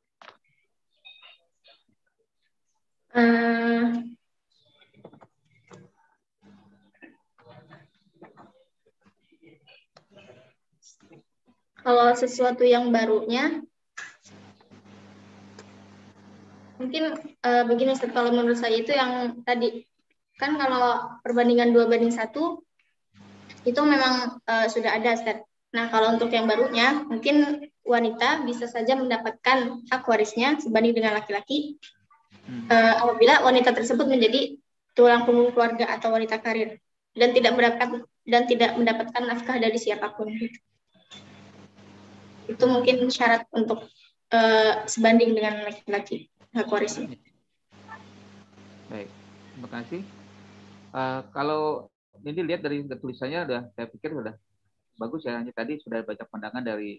Kalau sesuatu yang barunya, mungkin begini Ustaz, kalau menurut saya itu yang tadi, kan kalau perbandingan 2:1 itu memang sudah ada Ustaz. Nah, kalau untuk yang barunya, mungkin wanita bisa saja mendapatkan hak warisnya sebanding dengan laki-laki apabila wanita tersebut menjadi tulang punggung keluarga atau wanita karir dan tidak mendapatkan nafkah dari siapapun. Itu mungkin syarat untuk sebanding dengan laki-laki hak warisnya. Baik, terima kasih. Kalau ini lihat dari tulisannya saya pikir sudah bagus ya. Ini tadi sudah banyak pandangan dari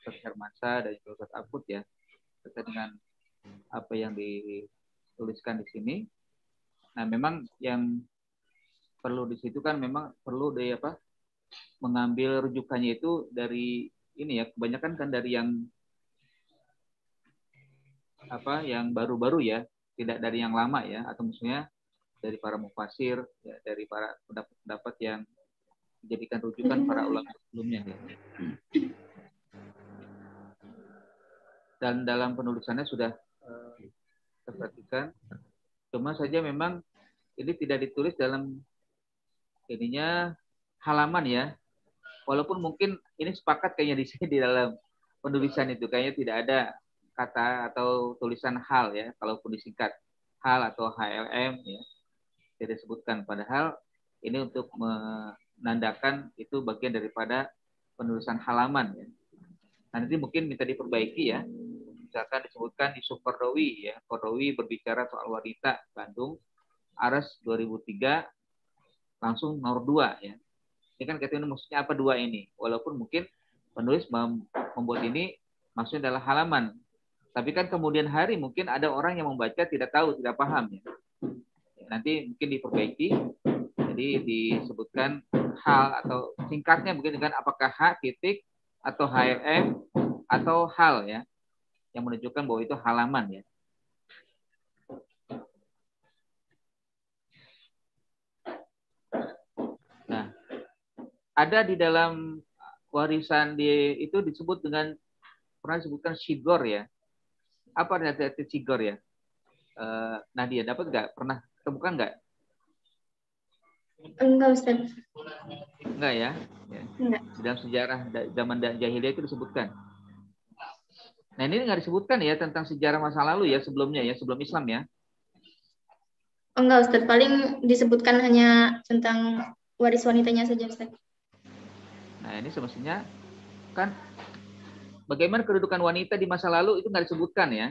Ustaz Hermansyah dan Ustaz Afud ya terkait dengan apa yang dituliskan di sini. Nah, memang yang perlu di situ kan memang perlu mengambil rujukannya itu dari ini ya, kebanyakan kan dari yang baru-baru ya, tidak dari yang lama ya, atau maksudnya dari para mufasir ya, dari para pendapat-pendapat yang dijadikan rujukan para ulama sebelumnya ya. Dan dalam penulisannya sudah terperhatikan, cuma saja memang ini tidak ditulis dalam halaman ya, walaupun mungkin ini sepakat kayaknya di sini di dalam penulisan itu kayaknya tidak ada kata atau tulisan hal ya, kalaupun disingkat hal atau HLM ya tidak disebutkan, padahal ini untuk menandakan itu bagian daripada penulisan halaman ya. Nanti mungkin minta diperbaiki ya, misalkan disebutkan di Qardawi ya, Qardawi berbicara soal wanita Bandung Aras 2003 langsung nomor 2 ya. Ini kan katanya maksudnya apa 2 ini, walaupun mungkin penulis membuat ini maksudnya adalah halaman, tapi kan kemudian hari mungkin ada orang yang membaca tidak tahu, tidak paham ya. Nanti mungkin diperbaiki, jadi disebutkan hal atau singkatnya mungkin dengan apakah H titik atau HLM atau hal ya, yang menunjukkan bahwa itu halaman ya. Nah, ada di dalam warisan itu disebut dengan, pernah disebutkan shigor ya. Apa artinya shigor ya? Nadia dapat nggak? Pernah temukan nggak? Enggak Ustaz. Enggak ya? Enggak. Dalam sejarah zaman jahiliyah itu disebutkan. Nah, ini nggak disebutkan ya tentang sejarah masa lalu ya, sebelumnya ya, sebelum Islam ya? Enggak Ustaz, paling disebutkan hanya tentang waris wanitanya saja Ustaz. Nah, ini semestinya kan bagaimana kedudukan wanita di masa lalu itu nggak disebutkan ya.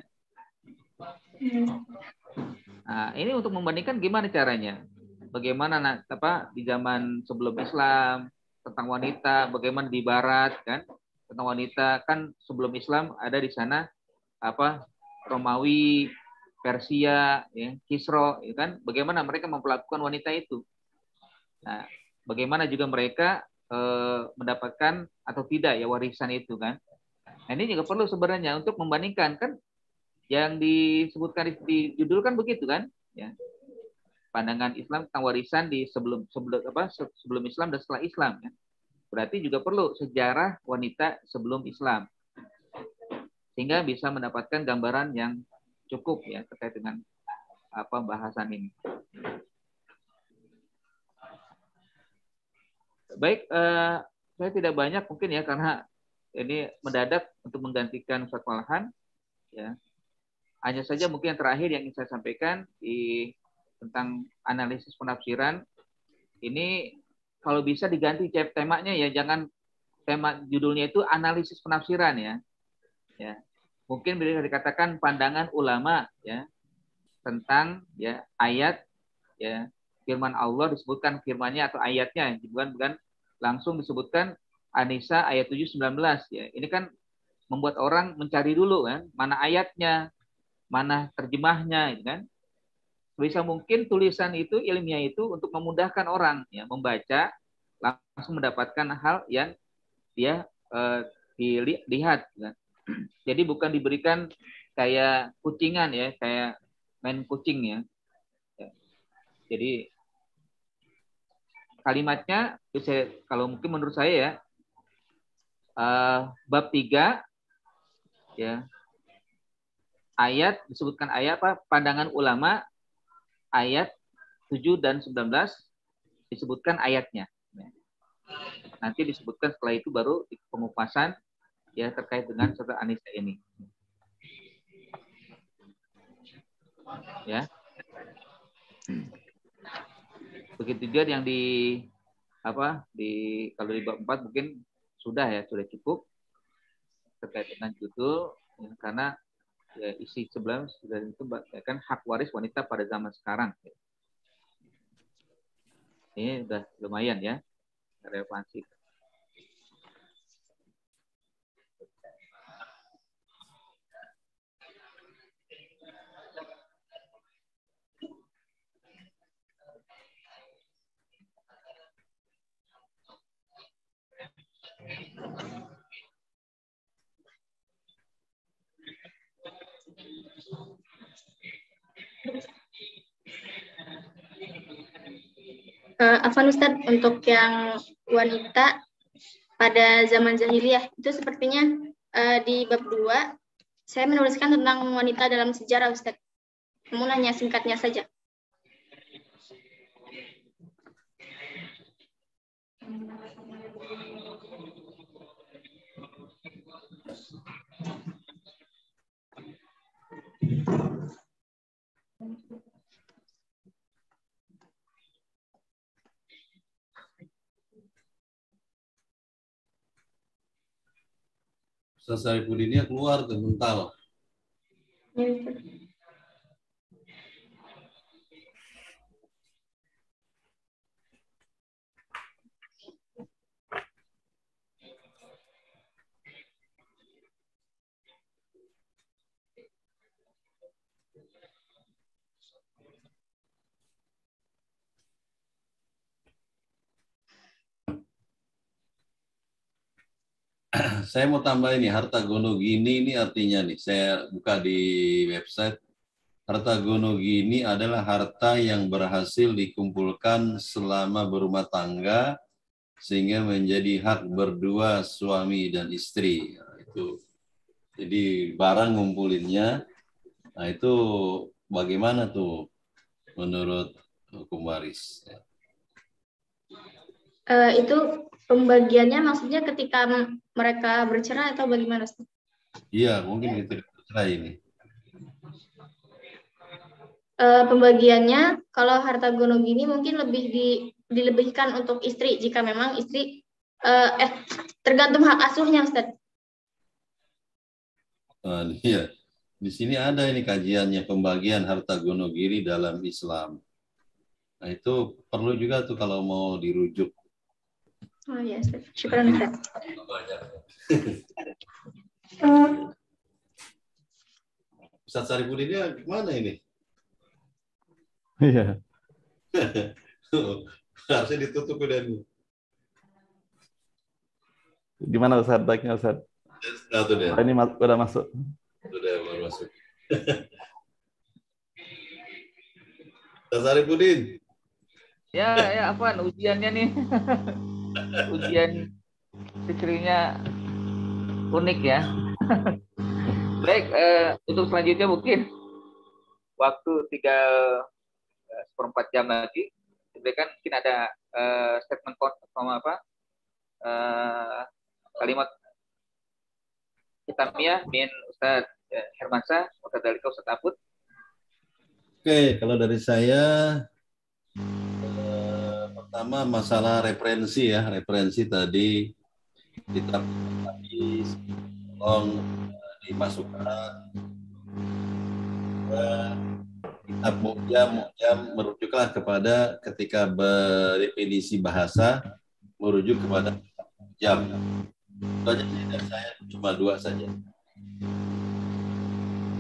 Nah, ini untuk membandingkan gimana caranya? Bagaimana di zaman sebelum Islam tentang wanita, bagaimana di Barat kan tentang wanita, kan sebelum Islam ada di sana Romawi, Persia, ya, Kisra, ya kan? Bagaimana mereka memperlakukan wanita itu? Nah, bagaimana juga mereka mendapatkan atau tidak ya warisan itu kan? Nah, ini juga perlu sebenarnya untuk membandingkan kan, yang disebutkan di judul kan begitu kan? Ya. Pandangan Islam tentang warisan di sebelum Islam dan setelah Islam ya. Berarti juga perlu sejarah wanita sebelum Islam, sehingga bisa mendapatkan gambaran yang cukup ya terkait dengan bahasan ini. Baik, saya tidak banyak mungkin ya karena ini mendadak untuk menggantikan Ustaz Malahan ya. Hanya saja mungkin yang terakhir yang ingin saya sampaikan tentang analisis penafsiran ini kalau bisa diganti temanya ya, jangan tema judulnya itu analisis penafsiran ya. Ya. Mungkin bisa dikatakan pandangan ulama ya tentang ya ayat ya firman Allah, disebutkan firmannya atau ayatnya, bukan langsung disebutkan An-Nisa ayat 7-19 ya. Ini kan membuat orang mencari dulu kan, mana ayatnya, mana terjemahnya gitu kan. Bisa mungkin tulisan itu ilmiah itu untuk memudahkan orang ya membaca, langsung mendapatkan hal yang dia dilihat kan. Jadi bukan diberikan kayak kucingan ya, kayak main kucing ya. Jadi kalimatnya bisa, kalau mungkin menurut saya ya, bab 3 ya, ayat disebutkan ayat apa, pandangan ulama ayat 7 dan 19 disebutkan ayatnya. Nanti disebutkan setelah itu baru pengupasan ya terkait dengan surat An-Nisa ini. Ya. Begitu juga yang kalau di bab 4 mungkin sudah cukup terkait dengan judul ya, karena ya, isi sebelum sudah itu kan hak waris wanita pada zaman sekarang. Ini udah lumayan ya relevansi. Afwan Ustadz, untuk yang wanita pada zaman jahiliyah itu sepertinya di bab 2 saya menuliskan tentang wanita dalam sejarah Ustadz. Namun hanya singkatnya saja. Ustaz Sarifuddinnya keluar ke mental. Saya mau tambah ini, harta gonogini ini artinya nih, saya buka di website. Harta gonogini adalah harta yang berhasil dikumpulkan selama berumah tangga sehingga menjadi hak berdua suami dan istri. Nah, itu. Jadi barang ngumpulinnya, nah itu bagaimana tuh menurut hukum waris? Itu pembagiannya maksudnya ketika mereka bercerai atau bagaimana? Iya, mungkin itu bercerai ini. Pembagiannya kalau harta gonogini mungkin lebih dilebihkan untuk istri jika memang istri tergantung hak asuhnya, Ustaz. Iya, di sini ada ini kajiannya pembagian harta gonogiri dalam Islam. Nah itu perlu juga tuh kalau mau dirujuk. Oh ya, syukuran Ustaz. Ustaz Sarifuddinnya gimana ini? Iya. Harusnya ditutup udah nih. Gimana Ustaz, baiknya Ustaz? Ini udah masuk. Sudah baru masuk. Ustaz Sarifuddin. Ya, apa ujiannya nih? Ujian fikrnya unik ya. Baik, untuk selanjutnya mungkin waktu tinggal 1/4 jam lagi. Diberikan mungkin ada statement kalimat hitamiyah min Ustaz Hermansyah, Ustaz Dalika, Ustaz Afud. Oke, kalau dari saya pertama masalah referensi ya, referensi tadi kita tolong dimasukkan kitab Mu'jam merujuklah kepada ketika berdefinisi bahasa merujuk kepada jam. Itu aja dari saya, cuma 2 saja.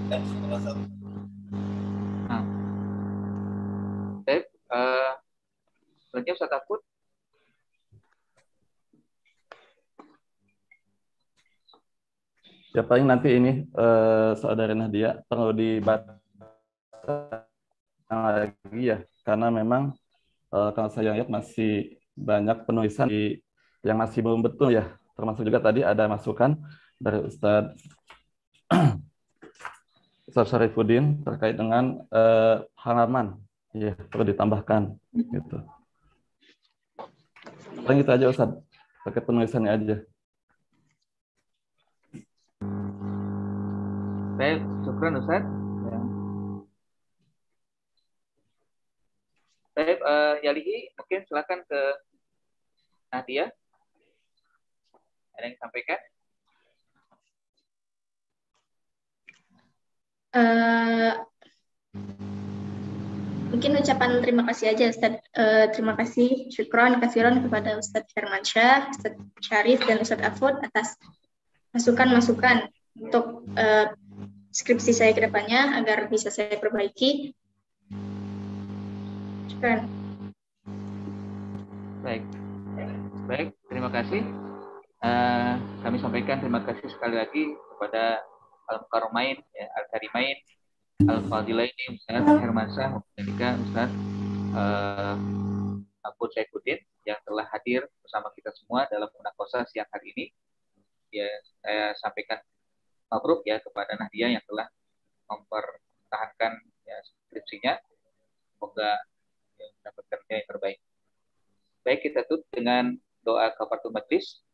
Dan salah satu. Baik, selanjutnya Ustaz Afud. Ya paling nanti ini Saudara Nahdia perlu dibaca lagi ya, karena memang kalau saya lihat masih banyak penulisan yang masih belum betul ya, termasuk juga tadi ada masukan dari Ustadz Syarifuddin terkait dengan halaman, ya perlu ditambahkan gitu. Paling itu aja Ustadz, pakai penulisannya aja. Baik, syukran Ustaz. Ya. Baik, Yalihi, mungkin silakan ke Nadia. Ada yang sampaikan? Mungkin ucapan terima kasih aja Ustaz. Terima kasih, syukron, kasiron kepada Ustaz Hermansyah, Ustaz Syarif, dan Ustaz Afud atas masukan-masukan untuk skripsi saya ke depannya agar bisa saya perbaiki. Syukran. Baik, terima kasih. Kami sampaikan terima kasih sekali lagi kepada Al-Karomain, ya, Al-Karimain, Al-Fadilaini, Ustaz Hermansyah, dan juga Ustaz Afud Syaifuddin yang telah hadir bersama kita semua dalam munaqashah siang hari ini. Ya, saya sampaikan mabruk ya kepada Nahdia yang telah mempertahankan ya, skripsinya. Semoga ya, mendapatkan yang terbaik. Baik, kita tutup dengan doa kafaratul majlis.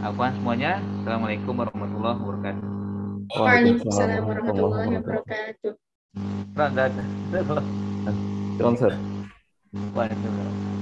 Afwan semuanya. Assalamualaikum warahmatullahi wabarakatuh. Waalaikumsalam warahmatullahi wabarakatuh. Waalaikumsalam. Waalaikumsalam.